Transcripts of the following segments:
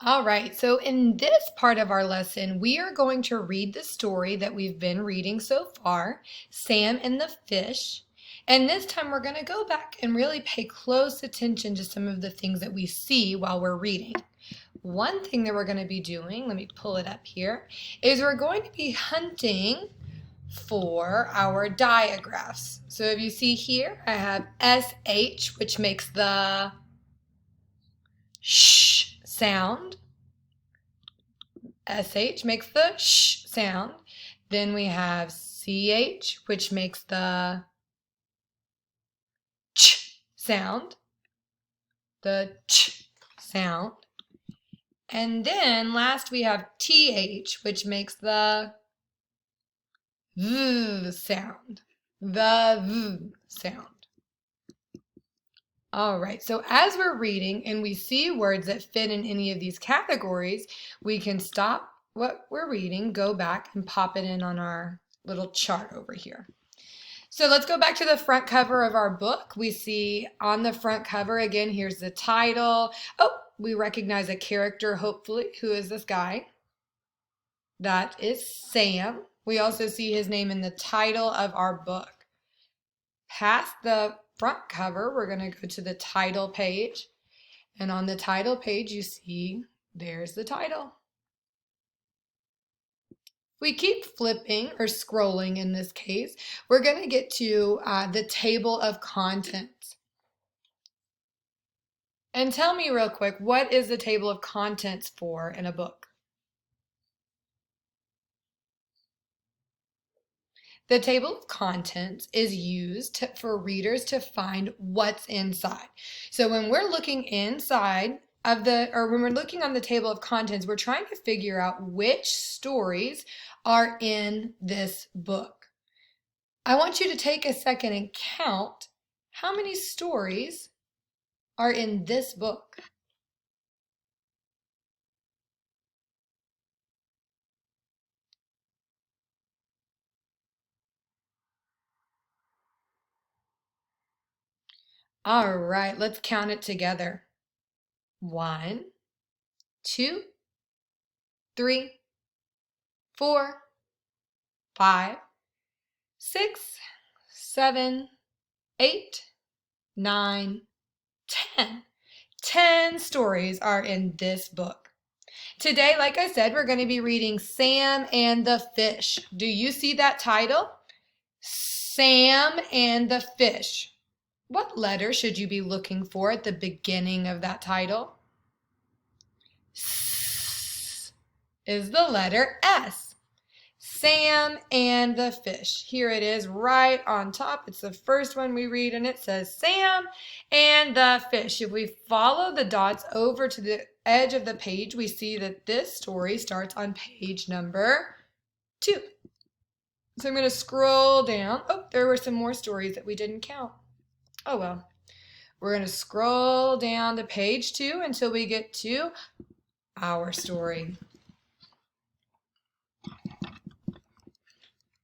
All right, so in this part of our lesson, we are going to read the story that we've been reading so far, Sam and the Fish. And this time we're going to go back and really pay close attention to some of the things that we see while we're reading. One thing that we're going to be doing, let me pull it up here, is we're going to be hunting for our diagraphs. So if you see here, I have SH, which makes the sh sound. SH makes the sh sound. Then we have CH, which makes the ch sound. The ch sound. And then last we have TH, which makes the V sound. The V sound. All right, so as we're reading and we see words that fit in any of these categories, we can stop what we're reading, go back and pop it in on our little chart over here. So let's go back to the front cover of our book. We see on the front cover, again, here's the title. Oh, we recognize a character, hopefully. Who is this guy? That is Sam. We also see his name in the title of our book. Past the front cover, we're going to go to the title page. And on the title page, you see there's the title. We keep flipping or scrolling in this case. We're going to get to the table of contents. And tell me real quick, what is the table of contents for in a book? The table of contents is used for readers to find what's inside. So when we're looking inside of when we're looking on the table of contents, we're trying to figure out which stories are in this book. I want you to take a second and count how many stories are in this book. All right, let's count it together. 1, 2, 3, 4, 5, 6, 7, 8, 9, 10. 10 stories are in this book. Today, like I said, we're going to be reading Sam and the Fish. Do you see that title? Sam and the Fish. What letter should you be looking for at the beginning of that title? S is the letter S. Sam and the Fish. Here it is right on top. It's the first one we read and it says Sam and the Fish. If we follow the dots over to the edge of the page, we see that this story starts on page number 2. So I'm going to scroll down. Oh, there were some more stories that we didn't count. Oh well. We're going to scroll down to page 2 until we get to our story.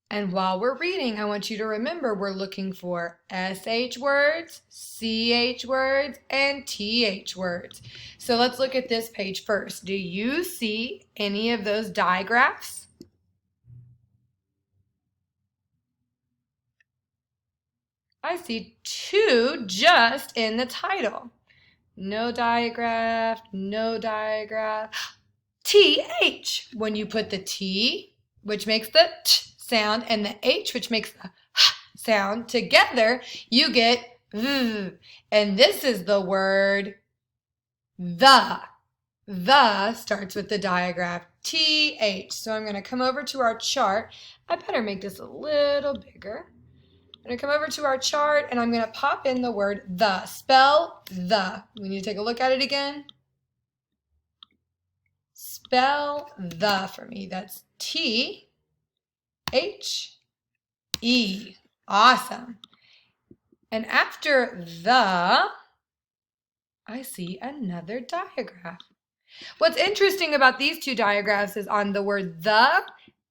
And while we're reading, I want you to remember we're looking for SH words, CH words, and TH words. So let's look at this page first. Do you see any of those digraphs? I see 2 just in the title. No diagraph, no diagraph. TH, when you put the T, which makes the T sound, and the H, which makes the sound, together, you get V. And this is the word the. The starts with the diagraph TH. So I'm going to come over to our chart. I better make this a little bigger. I'm going to come over to our chart and I'm going to pop in the word the. Spell the. We need to take a look at it again. Spell the for me. That's T-H-E. Awesome. And after the, I see another diagraph. What's interesting about these 2 diagraphs is on the word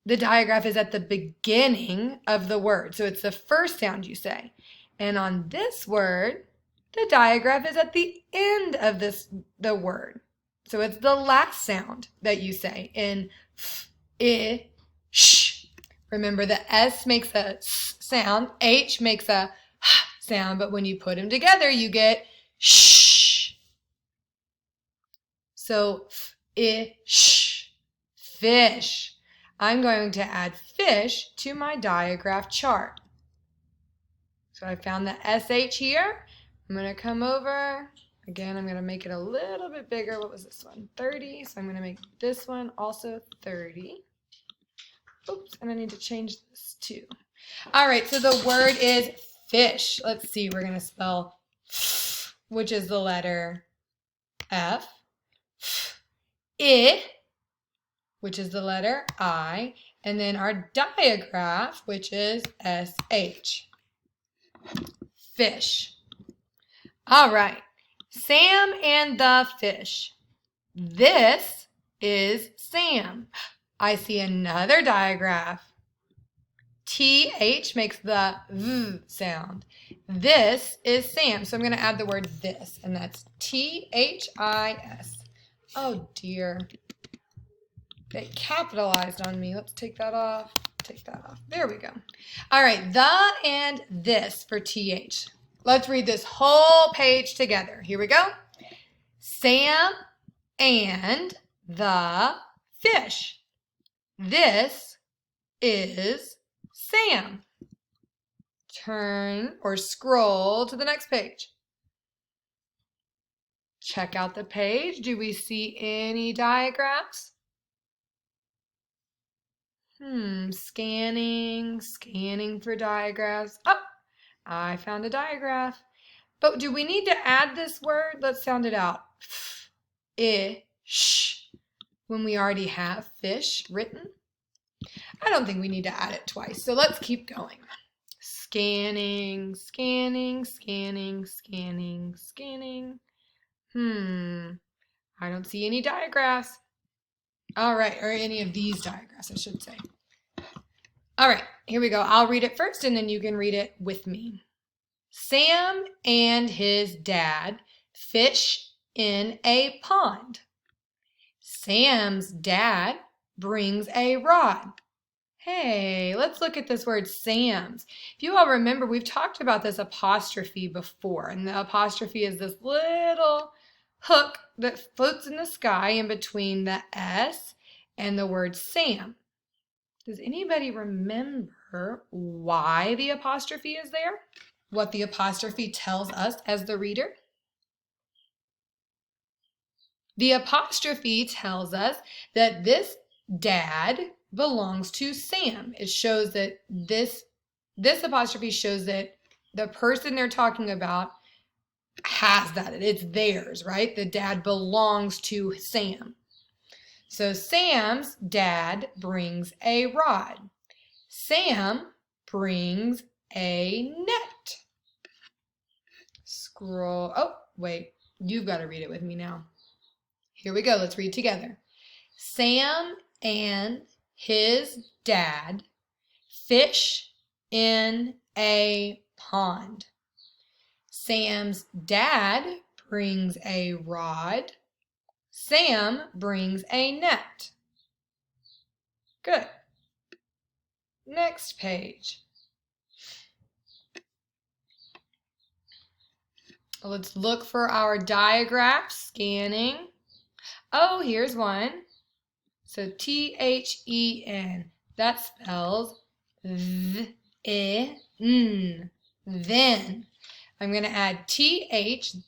the diagraph is at the beginning of the word. So it's the first sound you say. And on this word, the diagraph is at the end of the word. So it's the last sound that you say in f, I, sh. Remember the S makes a s sound, H makes a h sound, but when you put them together, you get sh. So f, I, sh, fish. I'm going to add fish to my diagraph chart. So I found the SH here. I'm going to come over. Again, I'm going to make it a little bit bigger. What was this one? 30. So I'm going to make this one also 30. Oops, and I need to change this too. All right, so the word is fish. Let's see, we're going to spell f, which is the letter F. I, which is the letter I. And then our diagraph, which is SH. Fish. All right, Sam and the fish. This is Sam. I see another diagraph. TH makes the V sound. This is Sam. So I'm going to add the word this, and that's THIS. Oh dear. It capitalized on me. Let's take that off. Take that off. There we go. All right, the and this for TH. Let's read this whole page together. Here we go. Sam and the fish. This is Sam. Turn or scroll to the next page. Check out the page. Do we see any diagrams? Scanning for diagrams. Oh, I found a diagraph. But do we need to add this word? Let's sound it out. Fish. When we already have fish written? I don't think we need to add it twice. So let's keep going. Scanning. I don't see any diagrams. All right, or any of these diagrams, I should say. All right, here we go. I'll read it first and then you can read it with me. Sam and his dad fish in a pond. Sam's dad brings a rod. Hey, let's look at this word Sam's. If you all remember, we've talked about this apostrophe before, and the apostrophe is this little hook that floats in the sky in between the S and the word Sam. Does anybody remember why the apostrophe is there? What the apostrophe tells us as the reader? The apostrophe tells us that this dad belongs to Sam. It shows that this apostrophe shows that the person they're talking about has that. It's theirs, right? The dad belongs to Sam. So Sam's dad brings a rod. Sam brings a net. Scroll. Oh, wait. You've got to read it with me now. Here we go. Let's read together. Sam and his dad fish in a pond. Sam's dad brings a rod. Sam brings a net. Good. Next page. Let's look for our diagraph. Scanning. Oh, here's one. So T-H-E-N. That spells then. Then. I'm going to add T-H-E-N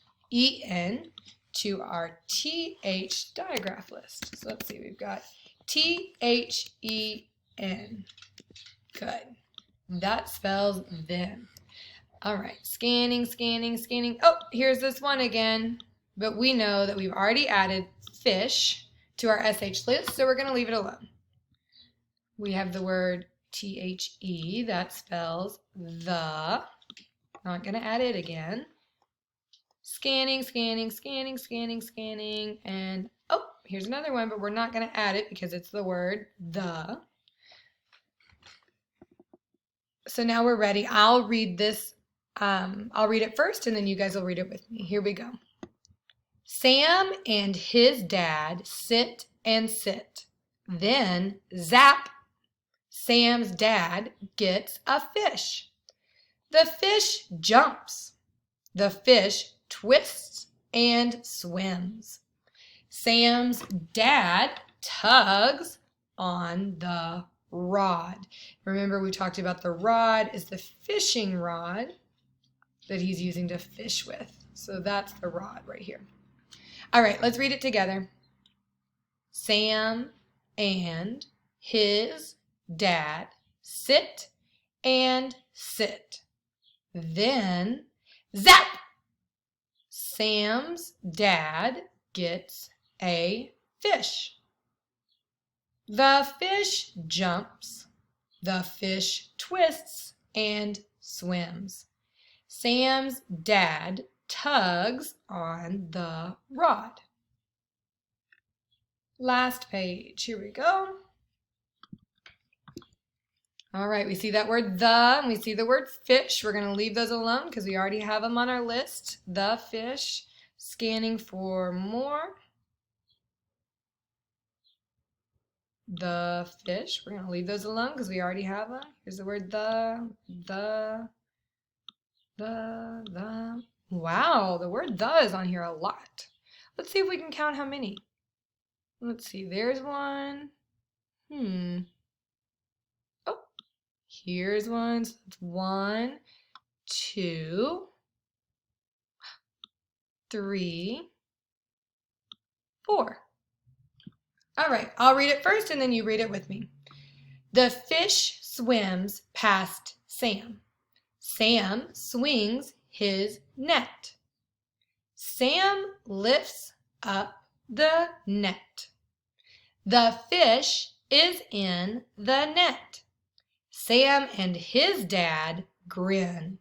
to our T-H diagraph list. So let's see, we've got T-H-E-N. Good. That spells then. All right, scanning. Oh, here's this one again. But we know that we've already added fish to our SH list, so we're going to leave it alone. We have the word T-H-E, that spells the. Not going to add it again. Scanning, and oh, here's another one, but we're not going to add it because it's the word the. So now we're ready. I'll read this. I'll read it first, and then you guys will read it with me. Here we go. Sam and his dad sit and sit. Then, zap, Sam's dad gets a fish. The fish jumps. The fish twists and swims. Sam's dad tugs on the rod. Remember, we talked about the rod is the fishing rod that he's using to fish with. So that's the rod right here. All right, let's read it together. Sam and his dad sit and sit. Then, zap! Sam's dad gets a fish. The fish jumps. The fish twists and swims. Sam's dad tugs on the rod. Last page. Here we go. All right, we see that word the, and we see the word fish. We're going to leave those alone because we already have them on our list. The fish. Scanning for more. The fish. We're going to leave those alone because we already have them. Here's the word the. Wow, the word the is on here a lot. Let's see if we can count how many. Let's see, there's one. Oh, here's one. So that's 1, 2, 3, 4. All right, I'll read it first and then you read it with me. The fish swims past Sam. Sam swings his net. Sam lifts up the net. The fish is in the net. Sam and his dad grin.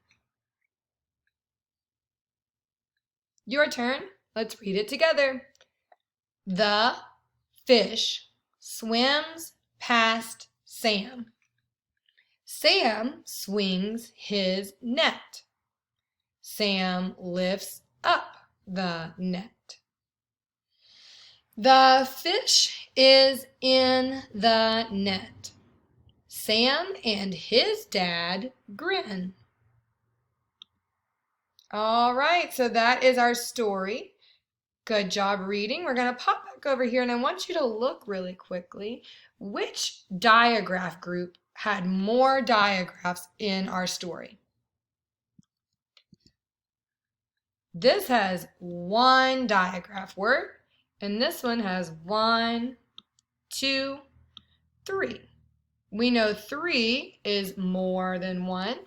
Your turn. Let's read it together. The fish swims past Sam. Sam swings his net. Sam lifts up the net. The fish is in the net. Sam and his dad grin. All right, so that is our story. Good job reading. We're going to pop back over here and I want you to look really quickly which diagraph group had more diagraphs in our story. This has one diagraph word, and this one has 1, 2, 3. We know 3 is more than 1,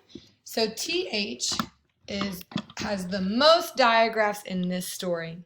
so TH has the most diagraphs in this story.